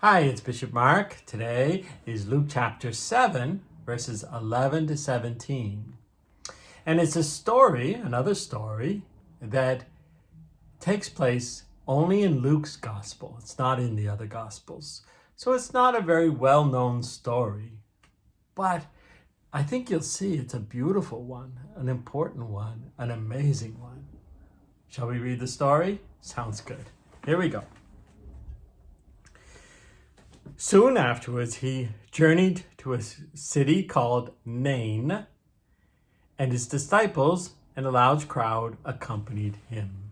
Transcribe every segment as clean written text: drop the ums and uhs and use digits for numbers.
Hi, it's Bishop Mark. Today is Luke chapter 7, verses 11 to 17. And it's a story, another story, that takes place only in Luke's gospel. It's not in the other gospels. So it's not a very well-known story. But I think you'll see it's a beautiful one, an important one, an amazing one. Shall we read the story? Sounds good. Here we go. Soon afterwards, he journeyed to a city called Nain, and his disciples and a large crowd accompanied him.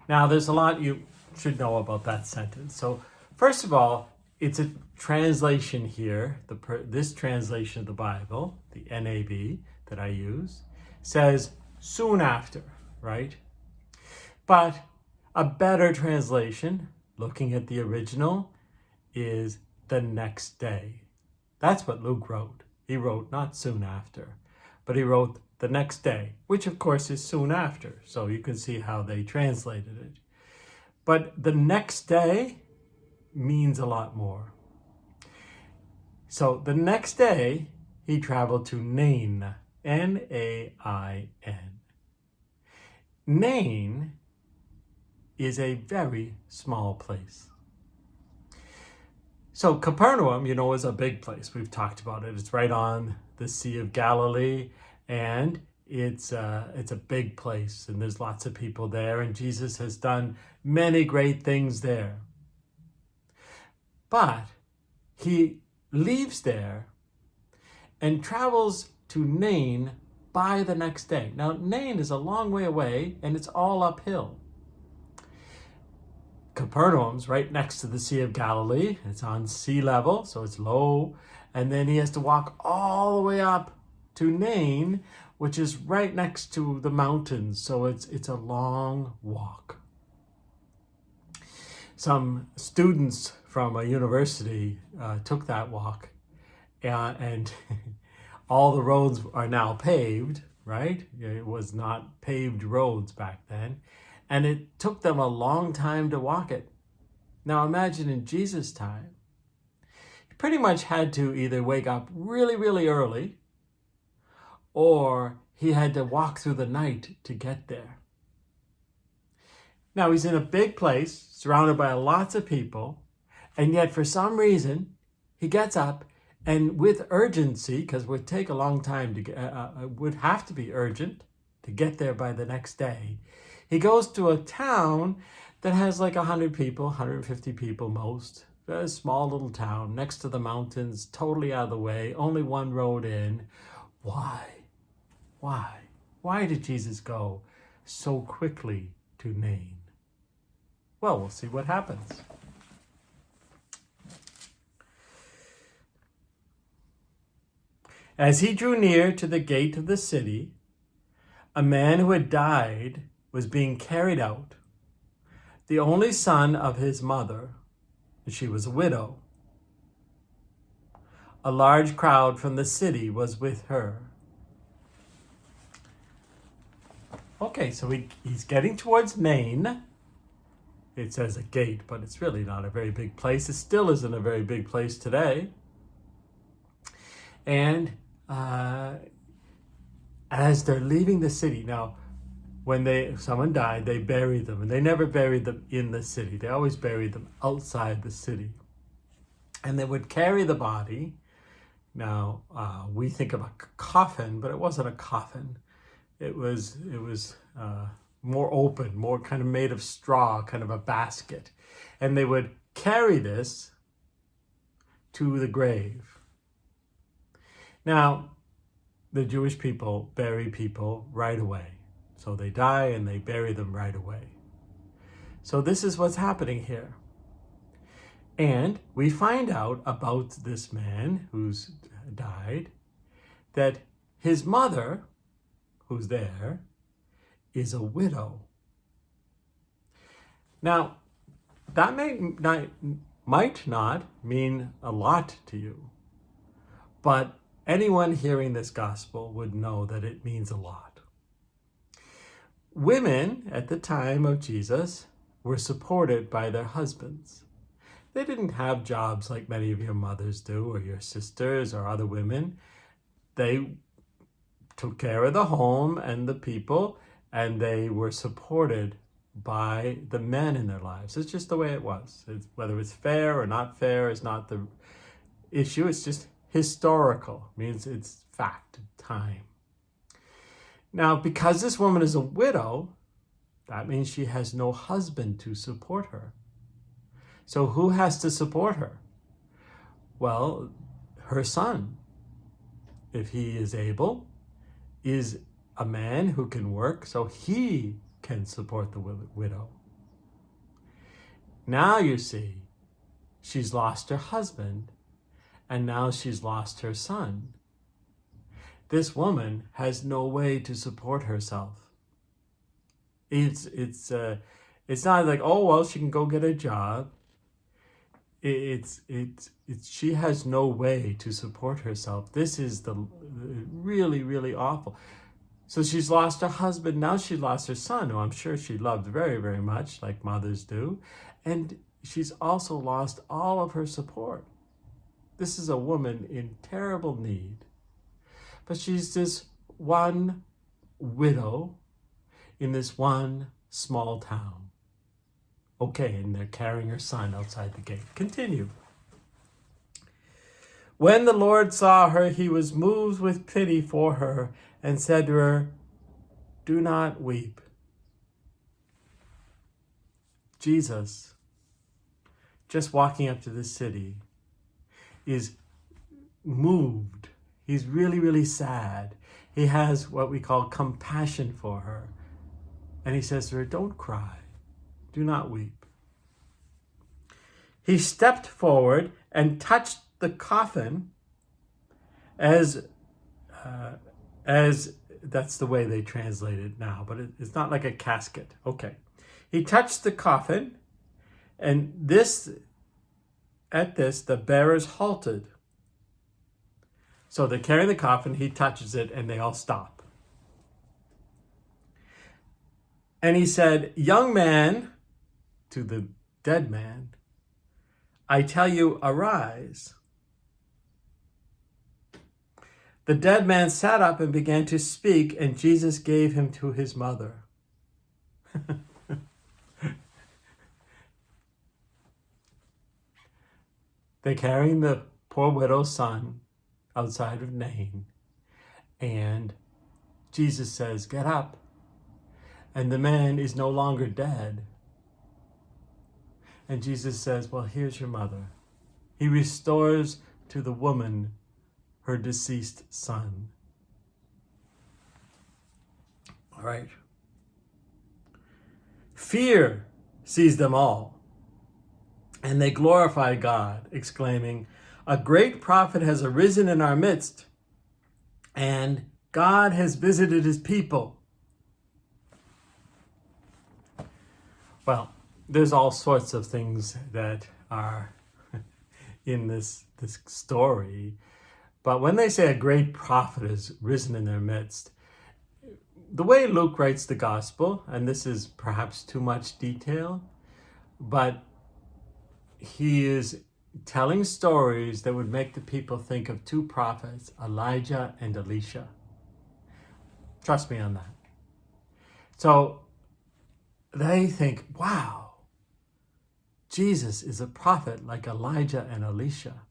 Now, there's a lot you should know about that sentence. So, first of all, it's a translation here. This translation of the Bible, the NAB that I use, says soon after, right? But a better translation, looking at the original, is the next day. That's what Luke wrote. He wrote not soon after, but he wrote the next day, which of course is soon after. So you can see how they translated it. But the next day means a lot more. So the next day, he traveled to Nain, Nain. Nain is a very small place. So Capernaum, is a big place. We've talked about it. It's right on the Sea of Galilee, and it's a big place, and there's lots of people there, and Jesus has done many great things there. But he leaves there and travels to Nain by the next day. Now, Nain is a long way away, and it's all uphill. Capernaum's right next to the Sea of Galilee. It's on sea level, so it's low. And then he has to walk all the way up to Nain, which is right next to the mountains. So it's a long walk. Some students from a university took that walk, and all the roads are now paved, right? It was not paved roads back then. And it took them a long time to walk it. Now imagine in Jesus' time, he pretty much had to either wake up really, really early, or he had to walk through the night to get there. Now he's in a big place, surrounded by lots of people, and yet for some reason, he gets up and with urgency, because it would take a long time to get, it would have to be urgent to get there by the next day. He goes to a town that has like 100 people, 150 people most. A small little town next to the mountains, totally out of the way, only one road in. Why? Why did Jesus go so quickly to Nain? Well, we'll see what happens. As he drew near to the gate of the city, a man who had died was being carried out, the only son of his mother, and she was a widow. A large crowd from the city was with her. Okay, so he's getting towards Nain. It says a gate, but it's really not a very big place. It still isn't a very big place today. And as they're leaving the city, now, when someone died, they buried them, and they never buried them in the city. They always buried them outside the city. And they would carry the body. Now, we think of a coffin, but it wasn't a coffin. It was more open, more kind of made of straw, kind of a basket. And they would carry this to the grave. Now, the Jewish people bury people right away. So they die and they bury them right away. So this is what's happening here. And we find out about this man who's died, that his mother, who's there, is a widow. Now, that might not mean a lot to you, but anyone hearing this gospel would know that it means a lot. Women at the time of Jesus were supported by their husbands. they didn't have jobs like many of your mothers do, or your sisters, or other women. They took care of the home and the people, and they were supported by the men in their lives. It's just the way it was. Whether it's fair or not fair is not the issue. It's just historical. It means it's fact, time. Now, because this woman is a widow, that means she has no husband to support her. So who has to support her? Well, her son, if he is able, is a man who can work, so he can support the widow. Now you see, she's lost her husband, and now she's lost her son. This woman has no way to support herself. It's not like, oh well, she can go get a job. It's she has no way to support herself. This is the really, really awful. So she's lost her husband. Now she lost her son, who I'm sure she loved very, very much, like mothers do. And she's also lost all of her support. This is a woman in terrible need. But she's this one widow in this one small town. Okay, and they're carrying her son outside the gate. Continue. When the Lord saw her, he was moved with pity for her and said to her, "Do not weep." Jesus, just walking up to the city, is moved. He's really, really sad. He has what we call compassion for her. And he says to her, "Don't cry. Do not weep." He stepped forward and touched the coffin as that's the way they translate it now, but it's not like a casket. Okay. He touched the coffin, and at this, the bearers halted. So they're carrying the coffin, he touches it, and they all stop. And he said, "Young man," to the dead man, "I tell you, arise." The dead man sat up and began to speak, and Jesus gave him to his mother. They're carrying the poor widow's son outside of Nain, and Jesus says, "Get up." And the man is no longer dead. And Jesus says, "Well, here's your mother." He restores to the woman her deceased son. All right. Fear seized them all, and they glorified God, exclaiming, "A great prophet has arisen in our midst, and God has visited his people." Well, there's all sorts of things that are in this story. But when they say a great prophet has risen in their midst, the way Luke writes the gospel, and this is perhaps too much detail, but he is telling stories that would make the people think of two prophets, Elijah and Elisha. Trust me on that. So they think, wow, Jesus is a prophet like Elijah and Elisha.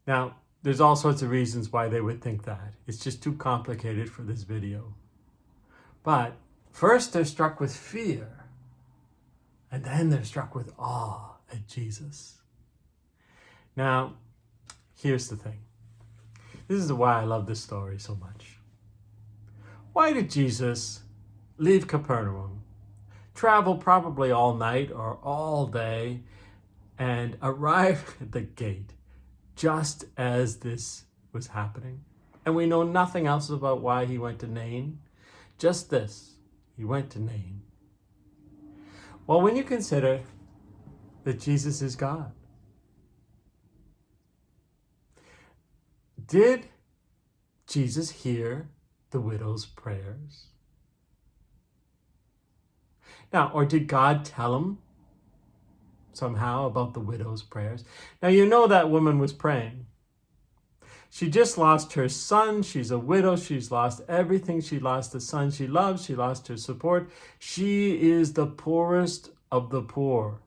Now, there's all sorts of reasons why they would think that. It's just too complicated for this video. But first they're struck with fear, and then they're struck with awe at Jesus. Now, here's the thing. This is why I love this story so much. Why did Jesus leave Capernaum, travel probably all night or all day, and arrive at the gate just as this was happening? And we know nothing else about why he went to Nain. Just this, he went to Nain. Well, when you consider that Jesus is God, did Jesus hear the widow's prayers? Now, or did God tell him somehow about the widow's prayers. Now, you know that woman was praying. She just lost her son. She's a widow. She's lost everything. She lost the son she loves. She lost her support. She is the poorest of the poor.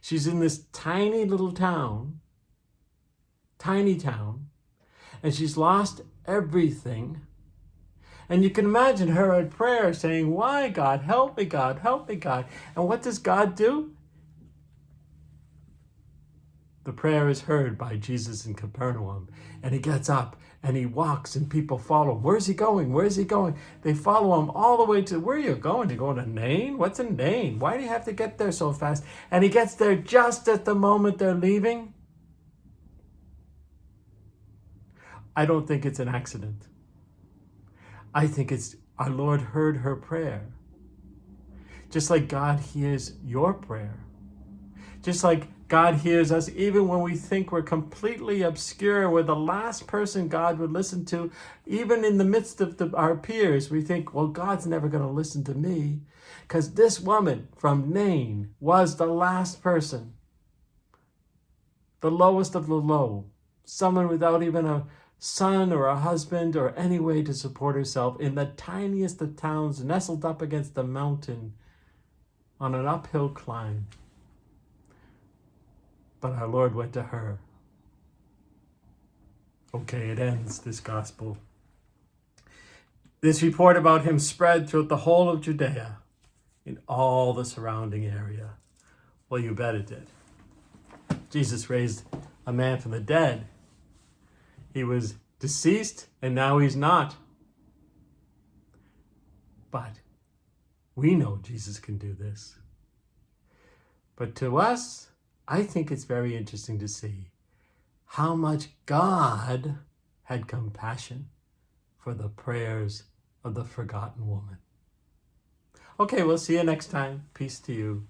She's in this tiny little town, and she's lost everything. And you can imagine her in prayer saying, "Why, God? Help me, God. Help me, God." And what does God do? The prayer is heard by Jesus in Capernaum, and he gets up and he walks and people follow him. Where's he going? Where's he going? They follow him all the way to, where are you going? To go to Nain? What's in Nain? Why do you have to get there so fast? And he gets there just at the moment they're leaving. I don't think it's an accident. I think it's our Lord heard her prayer. Just like God hears your prayer. Just like God hears us even when we think we're completely obscure, we're the last person God would listen to. Even in the midst of our peers, we think, well, God's never going to listen to me. Because this woman from Nain was the last person. The lowest of the low. Someone without even a son or a husband or any way to support herself in the tiniest of towns, nestled up against the mountain on an uphill climb. But our Lord went to her. Okay, it ends, this gospel. This report about him spread throughout the whole of Judea, in all the surrounding area. Well, you bet it did. Jesus raised a man from the dead. He was deceased, and now he's not. But we know Jesus can do this. But to us, I think it's very interesting to see how much God had compassion for the prayers of the forgotten woman. Okay, we'll see you next time. Peace to you.